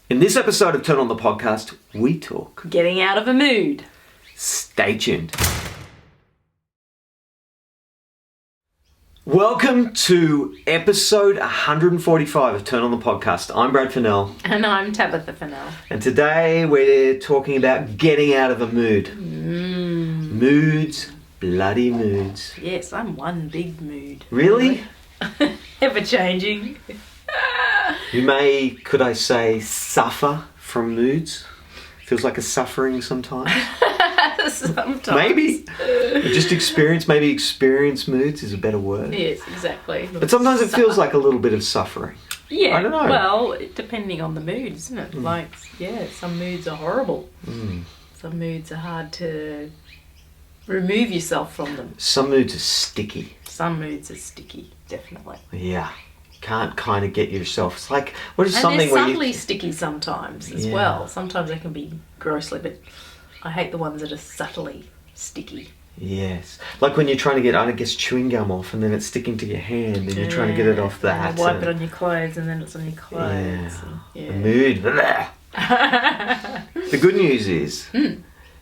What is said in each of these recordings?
In this episode of Turn On the Podcast, we talk getting out of a mood. Stay tuned. Welcome to episode 145 of Turn On the Podcast. I'm Brad Fennell. And I'm Tabitha Fennell. And today we're talking about getting out of a mood. Moods, bloody moods. Yes, I'm one big mood. Really? Ever changing. You may, could I say, suffer from moods? Feels like a suffering sometimes. Sometimes. Maybe. Just experience moods is a better word. Yes, exactly. But sometimes it feels like a little bit of suffering. Yeah. I don't know. Well, depending on the mood, isn't it? Like, some moods are horrible. Some moods are hard to remove yourself from them. Some moods are sticky. Some moods are sticky, definitely. Yeah. Can't kind of get yourself. It's like, what is And something they're where subtly sticky sometimes as well. Sometimes they can be grossly, but I hate the ones that are subtly sticky. Yes. Like when you're trying to get, I guess, chewing gum off and then it's sticking to your hand and you're trying to get it off that. And you wipe it on your clothes and then it's on your clothes. The mood. The good news is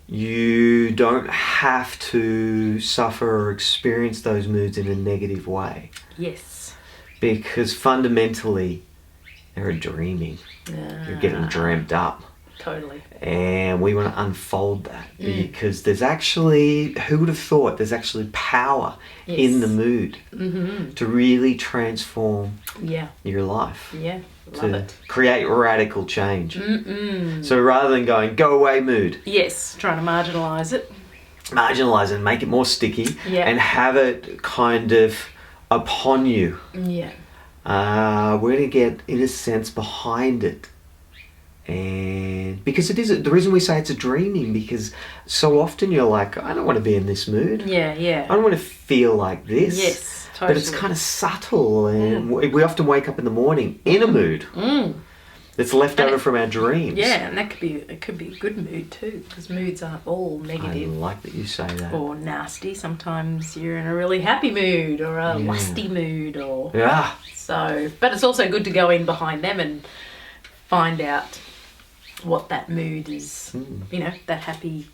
you don't have to suffer or experience those moods in a negative way. Yes. Because fundamentally, they're dreaming. You're getting dreamt up. Totally. And we want to unfold that because there's actually, who would have thought, there's actually power in the mood to really transform your life. Yeah, love it. Create radical change. So rather than going, go away mood. Yes, trying to marginalise it. Marginalise it and make it more sticky and have it kind of upon you. Yeah. We're going to get, in a sense, behind it. And because it is, the reason we say it's a dreaming, because so often you're like, I don't want to be in this mood. Yeah. I don't want to feel like this. Yes, totally. But it's kind of subtle, and we often wake up in the morning in a mood. It's left over from our dreams. Yeah, and it could be a good mood too, because moods aren't all negative. I like that you say that. Or nasty. Sometimes you're in a really happy mood or a lusty mood, or so. But it's also good to go in behind them and find out what that mood is. That happy,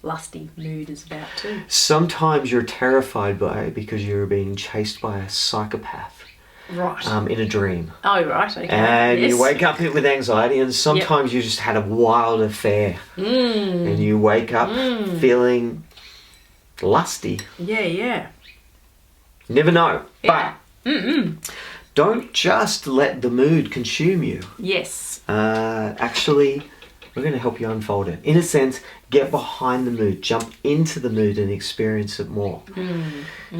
lusty mood is about too. Sometimes you're terrified because you're being chased by a psychopath. Right. In a dream. Oh, right. Okay. And you wake up with anxiety, and sometimes you just had a wild affair. And you wake up feeling lusty. Yeah. Never know. Yeah. But don't just let the mood consume you. Yes. Actually, we're going to help you unfold it. In a sense, get behind the mood, jump into the mood and experience it more.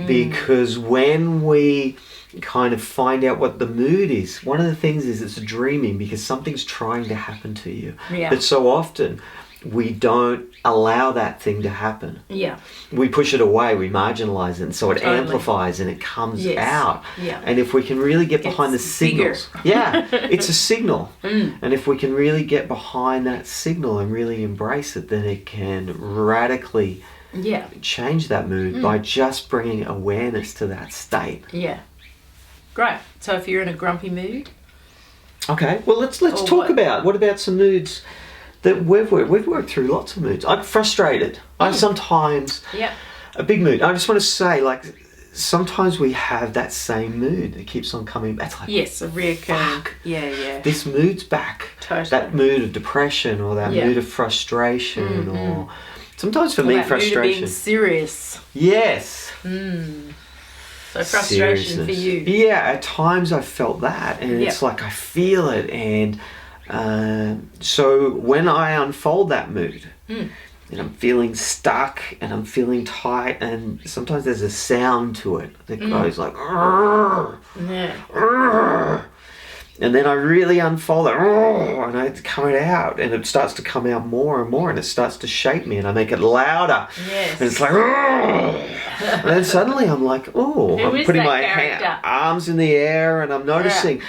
Because when we kind of find out what the mood is, one of the things is it's dreaming because something's trying to happen to you. But so often we don't allow that thing to happen. We push it away, we marginalize it, and so it amplifies and it comes out. And if we can really get behind the signals, it's a signal. And if we can really get behind that signal and really embrace it, then it can radically change that mood by just bringing awareness to that state. Great. So if you're in a grumpy mood. Okay, well let's talk about, what about some moods that we've worked through lots of moods. I'm frustrated. I'm sometimes a big mood. I just want to say, like, sometimes we have that same mood that keeps on coming. That's like, yes, a reoccurring. Fuck, Yeah. this mood's back. Totally. That mood of depression or that mood of frustration or sometimes for me frustration. Mood of being serious. Yes. So frustration for you. Yeah, at times I felt that, and it's like I feel it, and so when I unfold that mood, and I'm feeling stuck, and I'm feeling tight, and sometimes there's a sound to it that goes like, and then I really unfold it, and I come it out, and it starts to come out more and more, and it starts to shape me, and I make it louder, and it's like, and then suddenly I'm like, I'm putting my arms in the air, and I'm noticing,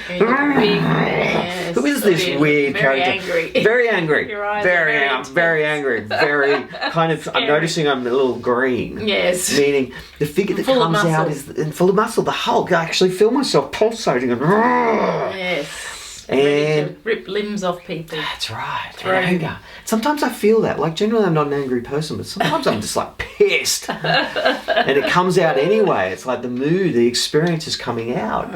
who is this weird character? Very angry. Your eyes I'm very angry. Very kind of. I'm noticing I'm a little green. Yes. Meaning the figure that comes out is full of muscle. The Hulk. I actually feel myself pulsating and. Yes. ready to rip limbs off people. That's right. And anger. Sometimes I feel that. Like, generally I'm not an angry person, but sometimes I'm just like pissed. And it comes out anyway. It's like the mood, the experience is coming out.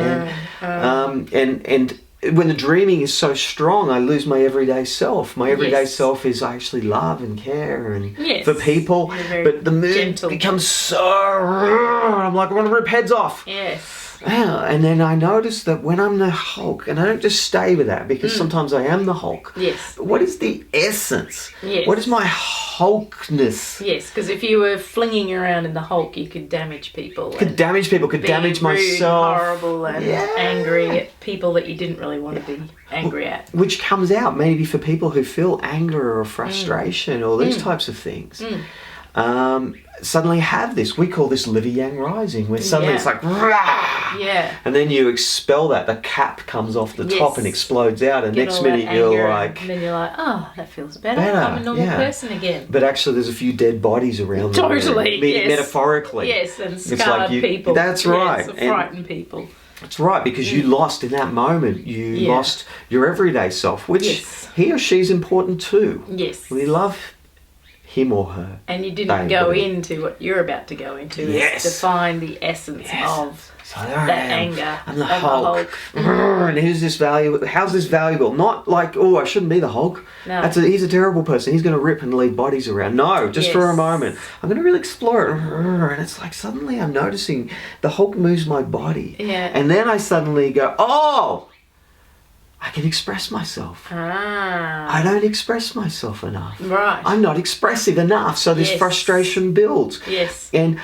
And when the dreaming is so strong, I lose my everyday self. My everyday self is I actually love and care and for people. But the mood becomes so... I'm like, I want to rip heads off. Yes. Yeah, and then I notice that when I'm the Hulk, and I don't just stay with that because sometimes I am the Hulk. Yes. But what is the essence? Yes. What is my Hulkness? Yes, because if you were flinging around in the Hulk, you could damage people. Could damage people, could damage myself. Horrible and angry at people that you didn't really want to be angry at. Which comes out maybe for people who feel anger or frustration or these types of things. Suddenly have this. We call this liver yang rising, where suddenly it's like, rah! Yeah. And then you expel that. The cap comes off the top and explodes out. And next minute you're like... And then you're like, oh, that feels better. I'm a normal person again. But actually there's a few dead bodies around the room. Metaphorically. Yes, and scarred people. That's right. Yes, frightened people. That's right, because you lost in that moment. You lost your everyday self, which he or she's important too. Yes. We love him or her. And you didn't go into what you're about to go into. Yes. Define the essence of that anger. I'm the Hulk. And who's this valuable? How's this valuable? Not like, oh, I shouldn't be the Hulk. No. He's a terrible person. He's going to rip and leave bodies around. No, just for a moment. I'm going to really explore it. And it's like suddenly I'm noticing the Hulk moves my body. Yeah. And then I suddenly go, oh, I can express myself. I don't express myself enough. Right. I'm not expressive enough, so this frustration builds. Yes. And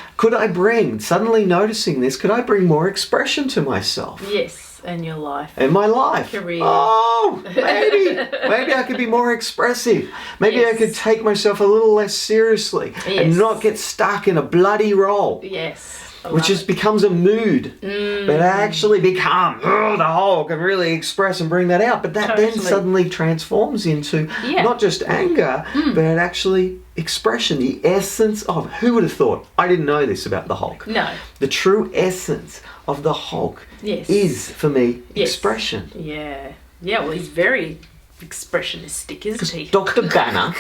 suddenly noticing this, could I bring more expression to myself? Yes, and your life. And my life. Career. Oh, maybe I could be more expressive. Maybe I could take myself a little less seriously and not get stuck in a bloody role. Yes. Which becomes a mood, but actually become the Hulk and really express and bring that out. But that then suddenly transforms into not just anger, but actually expression, the essence of... Who would have thought? I didn't know this about the Hulk. No. The true essence of the Hulk is, for me, expression. Yeah. Yeah, well, he's very expressionistic, isn't he? Dr. Banner.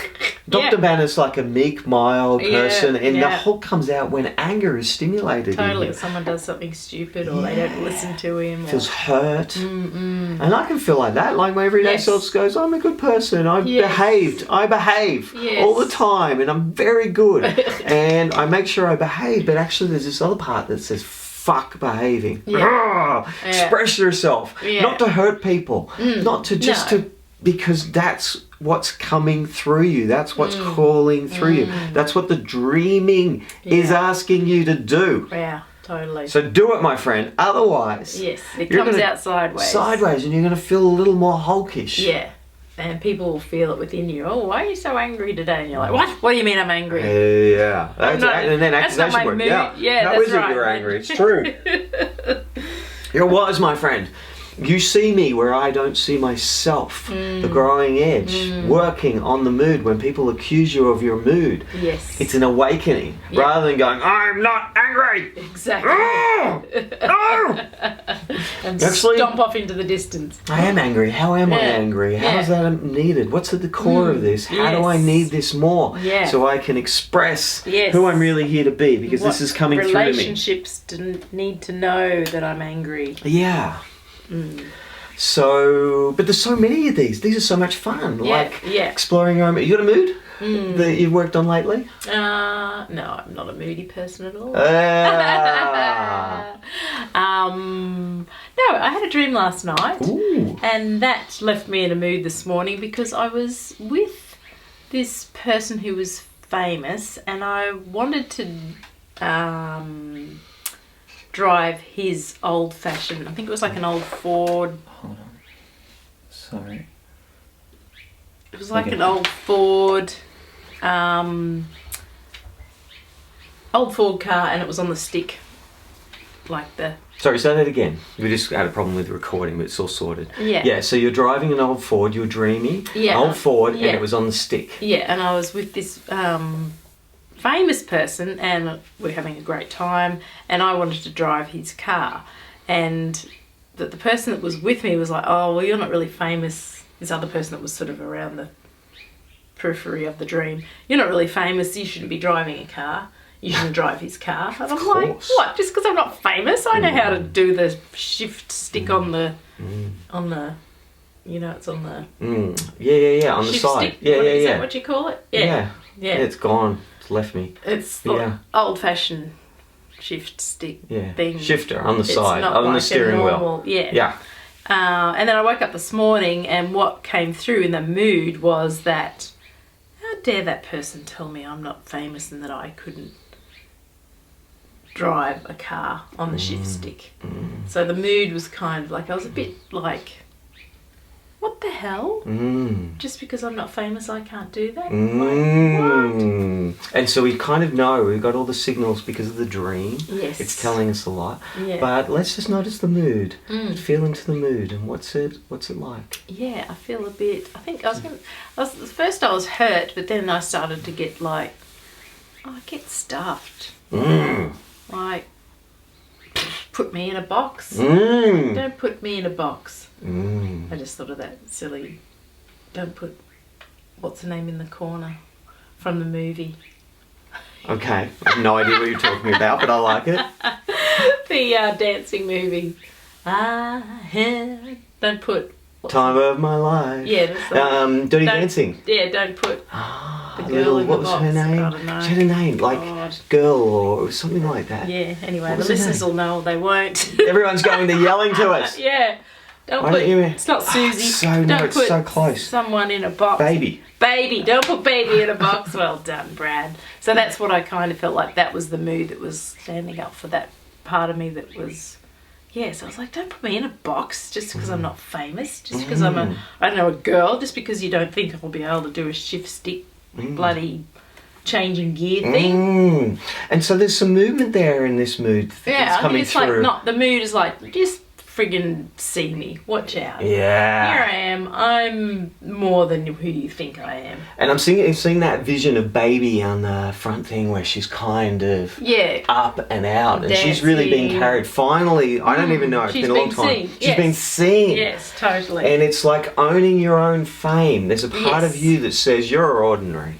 Dr. Banner's like a meek, mild person, and the Hulk comes out when anger is stimulated. Totally. Someone does something stupid, or they don't listen to him. Feels hurt. And I can feel like that. Like my everyday self goes, I'm a good person. I behave all the time, and I'm very good. And I make sure I behave, but actually there's this other part that says, fuck behaving. Express yourself. Not to hurt people. Not to just to... Because that's what's coming through you. That's what's calling through you. That's what the dreaming is asking you to do. Yeah, totally. So do it, my friend. Otherwise... Yes, it comes out sideways. Sideways, and you're going to feel a little more hulkish. Yeah. And people will feel it within you. Oh, why are you so angry today? And you're like, what? What do you mean I'm angry? Yeah. And then accusation word. Yeah, that's right. You're angry. It's true. You're wise, my friend. You see me where I don't see myself. The growing edge, working on the mood. When people accuse you of your mood, it's an awakening rather than going, I'm not angry. Exactly. And actually, stomp off into the distance. I am angry. How am I angry? How is that needed? What's at the core of this? How do I need this more so I can express who I'm really here to be? Because this is coming through to me. Relationships need to know that I'm angry. Yeah. So, but there's so many of these. These are so much fun. Exploring your own. You got a mood that you've worked on lately? No, I'm not a moody person at all. No, I had a dream last night. Ooh. And that left me in a mood this morning because I was with this person who was famous and I wanted to drive his old-fashioned, I think it was like an old Ford. Hold on. Sorry. It was like an old Ford, car, and it was on the stick, like the... Sorry, say that again. We just had a problem with the recording, but it's all sorted. Yeah. Yeah, so you're driving an old Ford, you were dreaming, old Ford, and it was on the stick. Yeah, and I was with this... famous person and we're having a great time and I wanted to drive his car and that the person that was with me was like, oh, well, you're not really famous. This other person that was sort of around the periphery of the dream. You're not really famous. You shouldn't be driving a car. You shouldn't drive his car. And I'm like, what? Just because I'm not famous? I know how to do the shift stick on the, you know, it's on the... Yeah, on the shift side. Stick. Yeah, Is that what you call it? Yeah. It's gone. It's left me. It's the old-fashioned shift stick thing. Shifter on the side, not on like the steering wheel. Yeah. And then I woke up this morning, and what came through in the mood was that, how dare that person tell me I'm not famous and that I couldn't drive a car on the shift stick. So the mood was kind of like, I was a bit like, what the hell? Just because I'm not famous, I can't do that? Like, what? And so we kind of know, we've got all the signals because of the dream. Yes. It's telling us a lot. Yeah. But let's just notice the mood. Feel into the mood, and what's it like? Yeah, I feel a bit, I think first I was hurt, but then I started to get like, I get stuffed. Like, put me in a box. Don't put me in a box. I just thought of that silly, don't put, what's her name in the corner from the movie. Okay, I have no idea what you're talking about, but I like it. The dancing movie. Don't put... Time of my life. Yeah, that's Dirty Dancing. Yeah, don't put the girl in the box. What was her name? I don't know. She had a name, like Girl or something like that. Yeah, anyway, the listeners will know, they won't. Everyone's going to yelling to us. Yeah. It's not Susie. It's so close. Someone in a box. Baby. Don't put baby in a box. Well done, Brad. So that's what I kind of felt like, that was the mood that was standing up for that part of me that was... Yeah, so I was like, don't put me in a box just because I'm not famous, just because I'm a girl, just because you don't think I'll be able to do a shift stick bloody changing gear thing. And so there's some movement there in this mood that's coming through. Like, the mood is like, just friggin' see me, watch out. Yeah. Here I am, I'm more than who you think I am. And I'm seeing that vision of baby on the front thing where she's kind of up and out, and she's really being carried. Finally, I don't even know, it's been a long time. She's been seen. Yes, totally. And it's like owning your own fame. There's a part of you that says you're ordinary.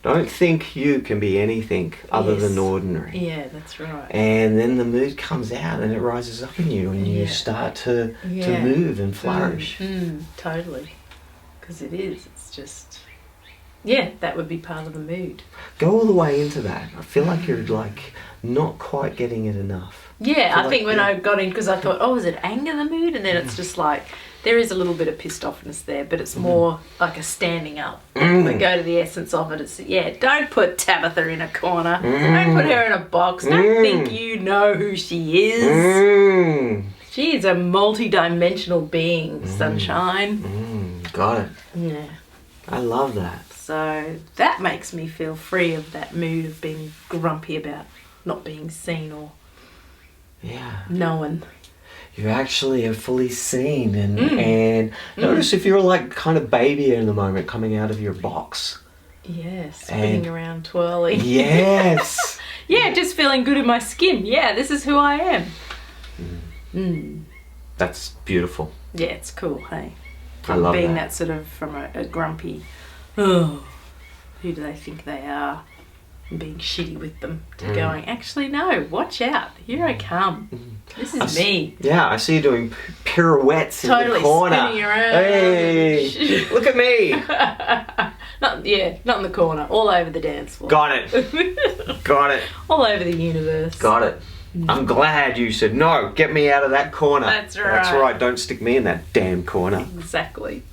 Don't think you can be anything other than ordinary. Yeah, that's right. And then the mood comes out and it rises up in you, and you start to move and flourish. Totally. Because it's just, that would be part of the mood. Go all the way into that. I feel like you're like not quite getting it enough. Yeah, I think when I got in, because I thought, oh, is it anger the mood? And then it's just like, there is a little bit of pissed offness there, but it's more like a standing up. But go to the essence of it. It's, don't put Tabitha in a corner. Don't put her in a box. Don't think you know who she is. She is a multi-dimensional being, sunshine. Got it. Yeah. I love that. So that makes me feel free of that mood of being grumpy about not being seen or known. You actually are fully seen, and notice if you're like kind of baby in the moment coming out of your box. Yes, spinning around, twirling. Yes. Just feeling good in my skin. Yeah, this is who I am. That's beautiful. Yeah, it's cool, hey? I love being that. that sort of from a grumpy, who do they think they are? And being shitty with them, to going, actually, no, watch out. Here I come. This is me. Yeah, I see you doing pirouettes in the corner. Spinning around. Hey, look at me. Not in the corner. All over the dance floor. Got it. Got it. All over the universe. Got it. I'm glad you said, no, get me out of that corner. That's right. That's right. Don't stick me in that damn corner. Exactly.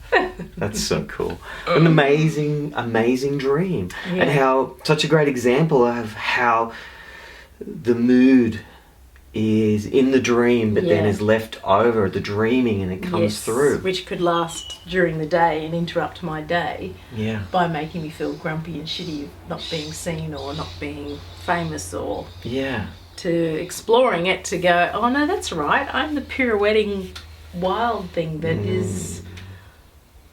That's so cool. An amazing, amazing dream. And how, such a great example of how the mood is in the dream, but then is left over the dreaming, and it comes through. Which could last during the day and interrupt my day by making me feel grumpy and shitty of not being seen or not being famous, or to exploring it to go, oh no, that's right, I'm the pirouetting wild thing that is...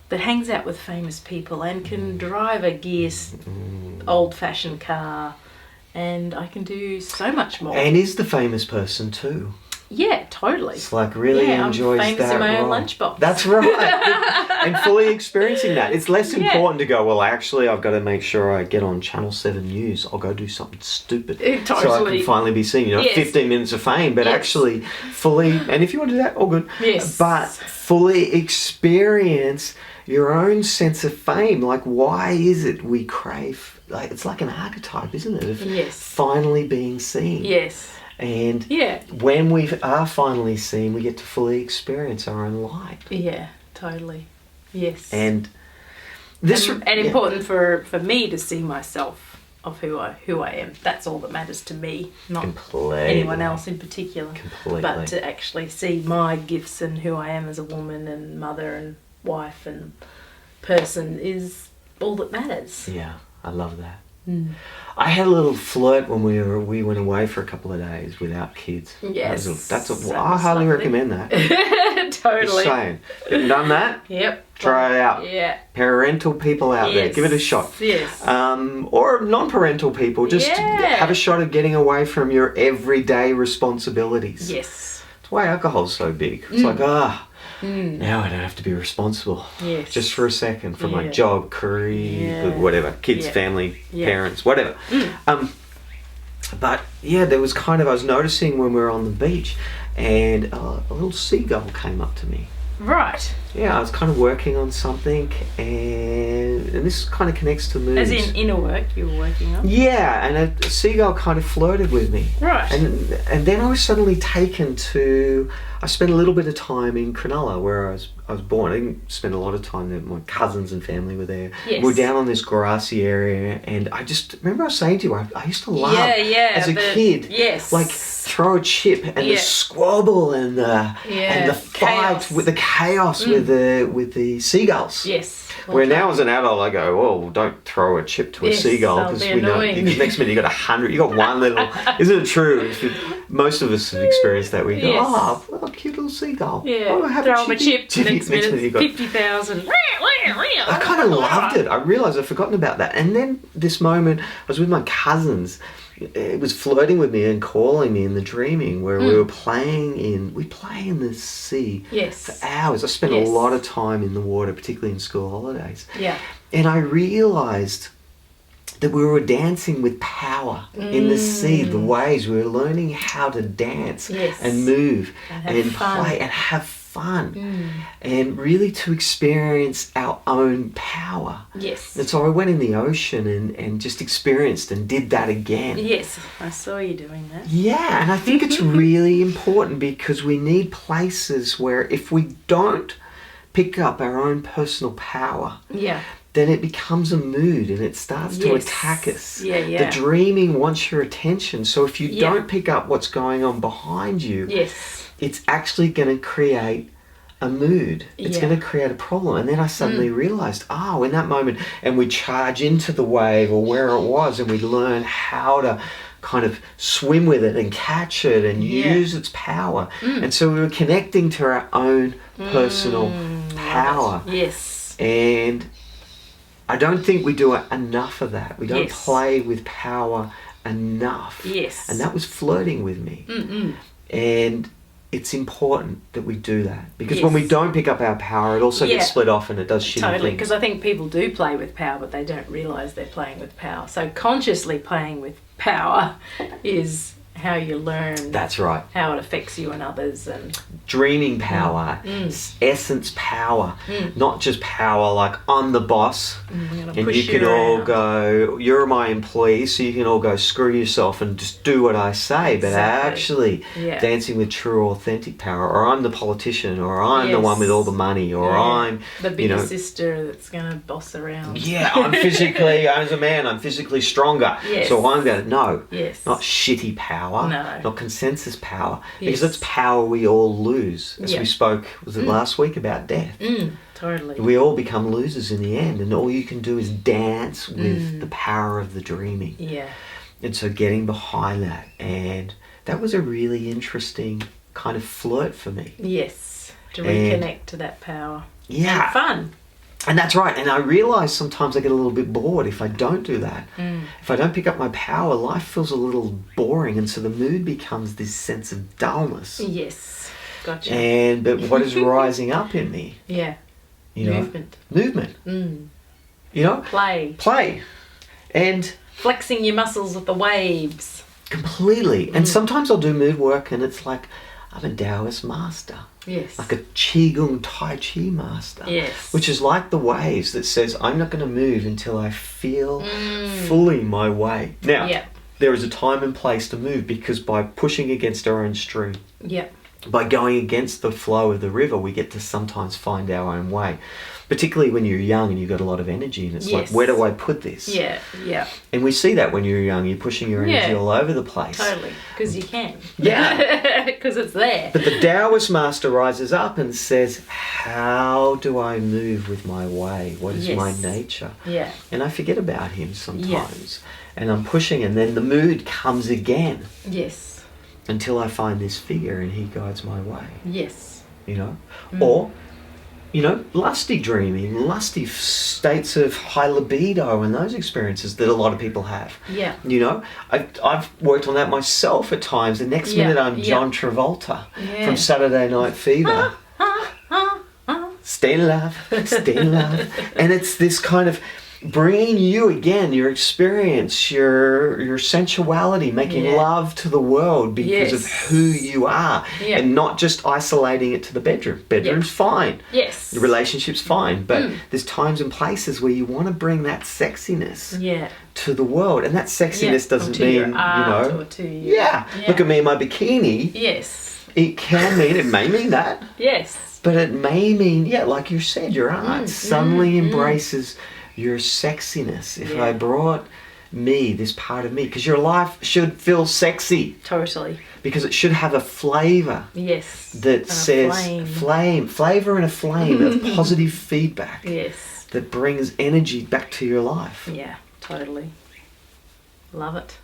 that hangs out with famous people and can drive a gear old-fashioned car, and I can do so much more. And is the famous person too. Yeah, totally. It's like really enjoys I'm famous that in my own role. lunchbox. That's right. And fully experiencing that. It's less important to go, well, actually, I've got to make sure I get on Channel 7 News. I'll go do something stupid. Totally. So I can finally be seen. 15 minutes of fame. But actually, fully, and if you want to do that, all good. Yes. But fully experience your own sense of fame. Like, why is it we crave? Like, it's like an archetype, isn't it? Of finally being seen. Yes. And when we are finally seen, we get to fully experience our own light. Yeah, totally. Yes. And this and important for me to see myself of who I am. That's all that matters to me, not anyone else in particular. Completely. But to actually see my gifts and who I am as a woman and mother and wife and person is all that matters. Yeah, I love that. I had a little flirt when we went away for a couple of days without kids. Yes. I highly recommend that. Totally. Just saying. Haven't done that? Yep. Try it out. Yeah. Parental people out there, give it a shot. Yes. Or non-parental people, just have a shot of getting away from your everyday responsibilities. Yes. That's why alcohol's so big. It's like, now I don't have to be responsible. Yes. Just for a second for my job, career, whatever, kids, family, parents, whatever. But there was I was noticing when we were on the beach and a little seagull came up to me. Right. Yeah, I was kind of working on something and this kind of connects to moods. As in inner work you were working on? Yeah, and a seagull kind of flirted with me. Right. And then I was suddenly taken to... I spent a little bit of time in Cronulla where I was born. I didn't spend a lot of time there. My cousins and family were there. Yes. We were down on this grassy area and I just... Remember I was saying to you, I used to love, as a kid, like throw a chip and the squabble and the fight with the chaos with the seagulls. Yes. Where now as an adult I go, well, don't throw a chip to a seagull because we know next minute you got 100, you got one little. Isn't it true? Most of us have experienced that. We go, oh, cute little seagull. Yeah. Oh, have throw a chip. Next minute you got 50,000. I kind of loved it. I realised I'd forgotten about that. And then this moment, I was with my cousins. It was flirting with me and calling me in the dreaming where we play in the sea for hours. I spent a lot of time in the water, particularly in school holidays. Yeah. And I realised that we were dancing with power in the sea, the waves. We were learning how to dance and move and play and have fun. And really to experience our own power. Yes. And so I went in the ocean and just experienced and did that again. Yes, I saw you doing that. Yeah, and I think it's really important because we need places where if we don't pick up our own personal power, then it becomes a mood and it starts to attack us. The dreaming wants your attention. So if you don't pick up what's going on behind you, it's actually going to create a mood. It's going to create a problem. And then I suddenly realised, in that moment, and we'd charge into the wave or where it was and we'd learn how to kind of swim with it and catch it and use its power. And so we were connecting to our own personal power. Yes. And I don't think we do enough of that. We don't play with power enough. Yes. And that was flirting with me. And it's important that we do that. Because when we don't pick up our power, it also gets split off and it does shitty Totally, things. because I think people do play with power, but they don't realise they're playing with power. So consciously playing with power is how you learn. That's right. How it affects you and others. And dreaming power, essence power, not just power like I'm the boss and you can all go, you're my employee, so you can all go screw yourself and just do what I say, but actually dancing with true authentic power, or I'm the politician, or I'm the one with all the money, or I'm the bigger sister that's going to boss around. I'm physically, as a man, I'm physically stronger, so I'm going to, not shitty power, not consensus power, because it's power we all lose, as we spoke, was it last week, about death. Totally. We all become losers in the end, and all you can do is dance with the power of the dreaming. Yeah. And so getting behind that, and that was a really interesting kind of flirt for me. Yes, to reconnect to that power. Yeah. And fun. And that's right. And I realise sometimes I get a little bit bored if I don't do that. If I don't pick up my power, life feels a little boring, and so the mood becomes this sense of dullness. Yes. Gotcha. But what is rising up in me? Yeah. You know, movement. You know, play, and flexing your muscles with the waves. Completely. And sometimes I'll do mood work, and it's like I'm a Taoist master. Yes. Like a Qigong Tai Chi master. Yes. Which is like the waves that says, I'm not going to move until I feel fully my way. Now, there is a time and place to move, because by pushing against our own stream, by going against the flow of the river, we get to sometimes find our own way. Particularly when you're young and you've got a lot of energy, and it's like, where do I put this? Yeah. And we see that when you're young, you're pushing your energy all over the place. Totally, because you can. Yeah. Because it's there. But the Taoist master rises up and says, how do I move with my way? What is my nature? Yeah. And I forget about him sometimes. And I'm pushing, and then the mood comes again. Yes. Until I find this figure and he guides my way. Yes. You know? Or, you know, lusty dreaming, lusty states of high libido and those experiences that a lot of people have. Yeah. You know, I've worked on that myself at times. The next minute I'm John Travolta from Saturday Night Fever. Stay in love, stay in love. And it's this kind of bringing you again, your experience, your sensuality, making love to the world because of who you are, and not just isolating it to the bedroom. Bedroom's fine. Yes. The relationship's fine, but there's times and places where you want to bring that sexiness to the world, and that sexiness doesn't mean, you know, look at me in my bikini. Yes. It can mean, it may mean that. Yes. But it may mean, like you said, your art suddenly embraces your sexiness. If I brought me, this part of me, because your life should feel sexy. Totally. Because it should have a flavour. Yes. That says flavour and a flame of positive feedback. Yes. That brings energy back to your life. Yeah, totally. Love it.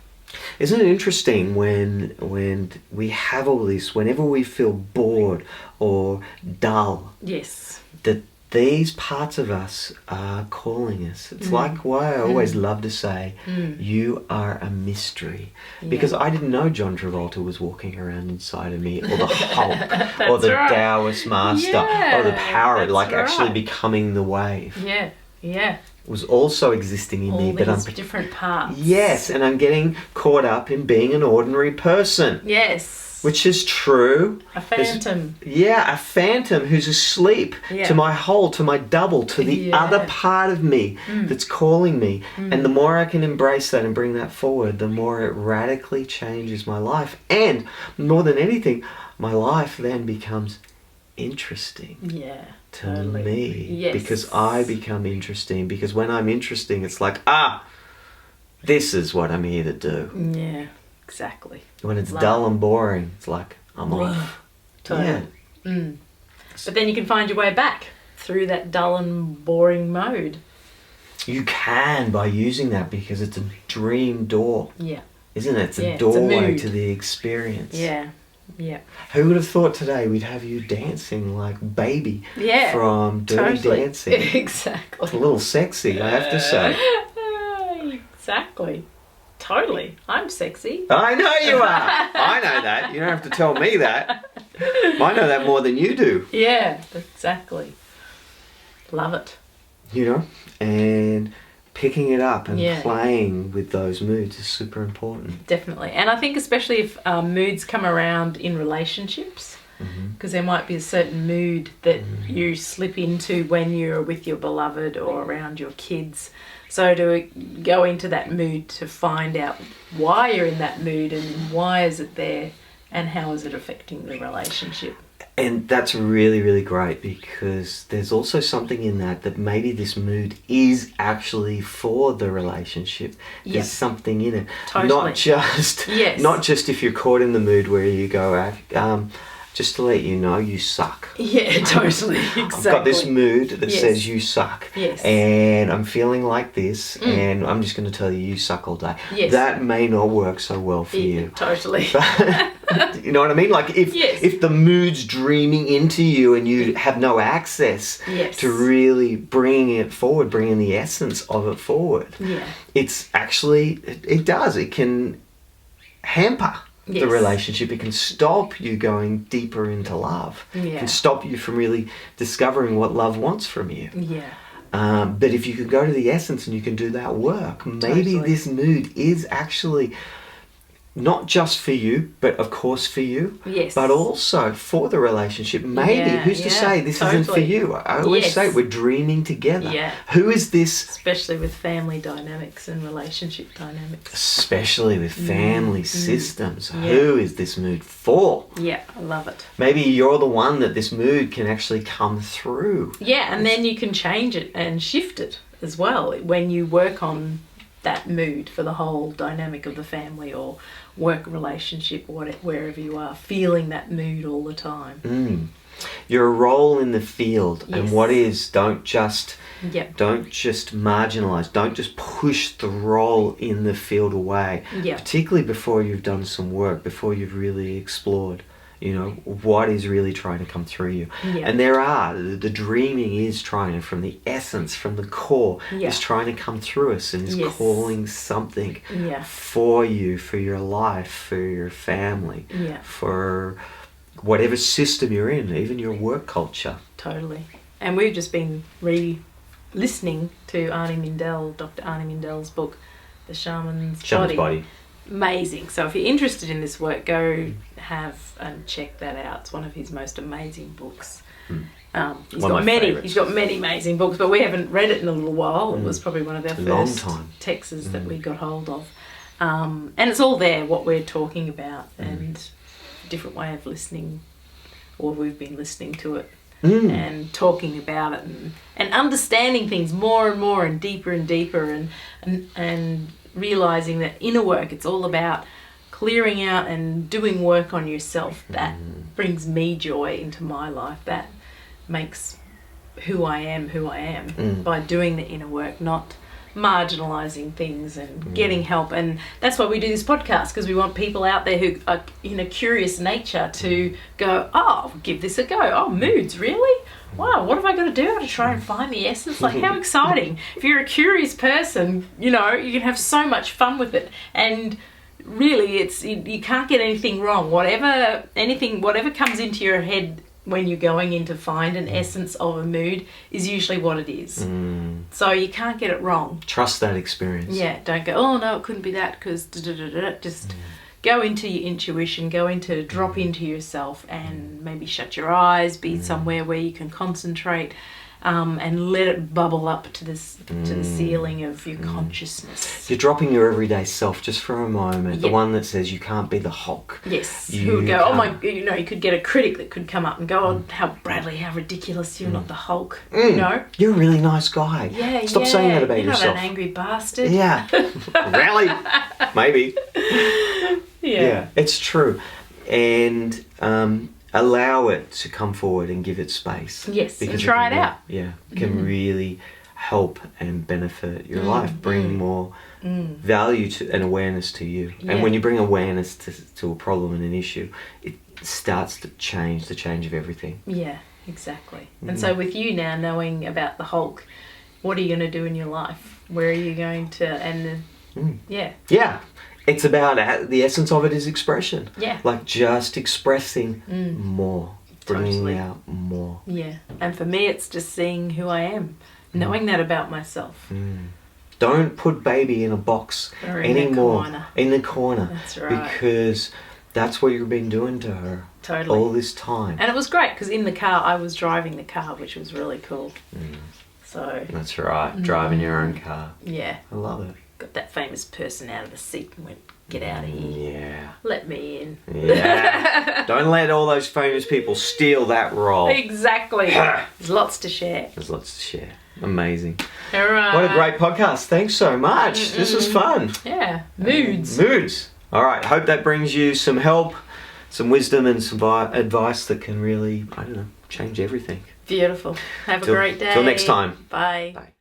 Isn't it interesting when we have all this, whenever we feel bored or dull, that these parts of us are calling us. It's like why I always love to say, you are a mystery. Because I didn't know John Travolta was walking around inside of me, or the Hulk, or the Taoist master, or the power, like actually becoming the wave. Yeah, yeah. Was also existing in me, but I'm different parts. Yes, and I'm getting caught up in being an ordinary person. Yes. Which is true. A phantom. A phantom who's asleep to my whole, to my double, to the other part of me that's calling me. And the more I can embrace that and bring that forward, the more it radically changes my life. And more than anything, my life then becomes interesting. Yeah. To me. Yes. Because I become interesting. Because when I'm interesting, it's like, this is what I'm here to do. Yeah, exactly. When it's dull and boring, it's like, I'm off. Totally. Yeah. But then you can find your way back through that dull and boring mode. You can, by using that, because it's a dream door. Yeah. Isn't it? It's a doorway to the experience. Yeah. Yeah. Who would have thought today we'd have you dancing like Baby from Dirty Dancing? Exactly. It's a little sexy, I have to say. Exactly. Totally. I'm sexy. I know you are. I know that. You don't have to tell me that. I know that more than you do. Yeah, exactly. Love it. You know, and picking it up and playing with those moods is super important. Definitely. And I think especially if moods come around in relationships, because there might be a certain mood that you slip into when you're with your beloved or around your kids. So to go into that mood to find out why you're in that mood and why is it there and how is it affecting the relationship. And that's really, really great, because there's also something in that maybe this mood is actually for the relationship. There's something in it. Totally. Not just if you're caught in the mood where you go, just to let you know, you suck. Yeah, totally. Exactly. I've got this mood that says you suck. Yes. And I'm feeling like this, and I'm just going to tell you, you suck all day. Yes. That may not work so well for you. Totally. But, you know what I mean? Like if the mood's dreaming into you and you have no access to really bringing it forward, bringing the essence of it forward, it's actually, it can hamper the relationship. It can stop you going deeper into love. It can stop you from really discovering what love wants from you. But if you can go to the essence and you can do that work, maybe this mood is actually not just for you, but of course for you, but also for the relationship. Maybe, who's to say this isn't for you? I always say we're dreaming together. Who is this? Especially with family dynamics and relationship dynamics. Especially with family systems. Who is this mood for? Yeah, I love it. Maybe you're the one that this mood can actually come through. Yeah, and then you can change it and shift it as well when you work on that mood for the whole dynamic of the family or work relationship or wherever you are, feeling that mood all the time. Your role in the field and what is, don't just marginalize, don't just push the role in the field away, particularly before you've done some work, before you've really explored, you know, what is really trying to come through you. And the dreaming is trying, from the essence, from the core, is trying to come through us and is calling something for you, for your life, for your family, for whatever system you're in, even your work culture. Totally. And we've just been listening to Dr. Arnie Mindell's book, The Shaman's Body. Amazing. So if you're interested in this work, go have and check that out. It's one of his most amazing books. He's got many amazing books, but we haven't read it in a little while. It was probably one of our first texts that we got hold of. And it's all there, what we're talking about, and different way of listening, or we've been listening to it and talking about it and understanding things more and more and deeper and realizing that inner work, it's all about clearing out and doing work on yourself. That brings me joy into my life. That makes who I am by doing the inner work, not marginalizing things and getting help. And that's why we do this podcast, because we want people out there who are in a curious nature to go, oh, give this a go. Oh, moods, really? Wow, what have I got to do to try and find the essence? Like, how exciting. If you're a curious person, you know, you can have so much fun with it. And really, you can't get anything wrong. Whatever comes into your head when you're going in to find an essence of a mood is usually what it is. So you can't get it wrong. Trust that experience. Yeah, don't go, oh no, it couldn't be that, because just go into your intuition, drop into yourself, and maybe shut your eyes, be somewhere where you can concentrate, and let it bubble up to the ceiling of your consciousness. You're dropping your everyday self just for a moment. The one that says you can't be the Hulk. Yes. Who would go, oh my, you know, you could get a critic that could come up and go, oh, how ridiculous, you're not the Hulk. You know? You're a really nice guy. Yeah, Stop saying that about yourself. You're not an angry bastard. Yeah. Really? Maybe. Yeah, it's true. And allow it to come forward and give it space. Yes, and try it out. Yeah, it can really help and benefit your life, bring more value to and awareness to you. And when you bring awareness to a problem and an issue, it starts to change of everything. Yeah, exactly. And so with you now knowing about the Hulk, what are you going to do in your life? Where are you going to, Yeah. It's about, the essence of it is expression. Yeah. Like just expressing more, bringing out more. Yeah. And for me, it's just seeing who I am, knowing that about myself. Don't put baby in a box anymore. In the corner. That's right. Because that's what you've been doing to her. Totally. All this time. And it was great, because in the car, I was driving the car, which was really cool. So. That's right. Driving your own car. Yeah. I love it. Got that famous person out of the seat and went, get out of here. Yeah. Let me in. Yeah. Don't let all those famous people steal that role. Exactly. There's lots to share. Amazing. All right. What a great podcast. Thanks so much. This was fun. Yeah. Moods. All right. Hope that brings you some help, some wisdom, and some advice that can really, change everything. Beautiful. Have a great day. Till next time. Bye. Bye.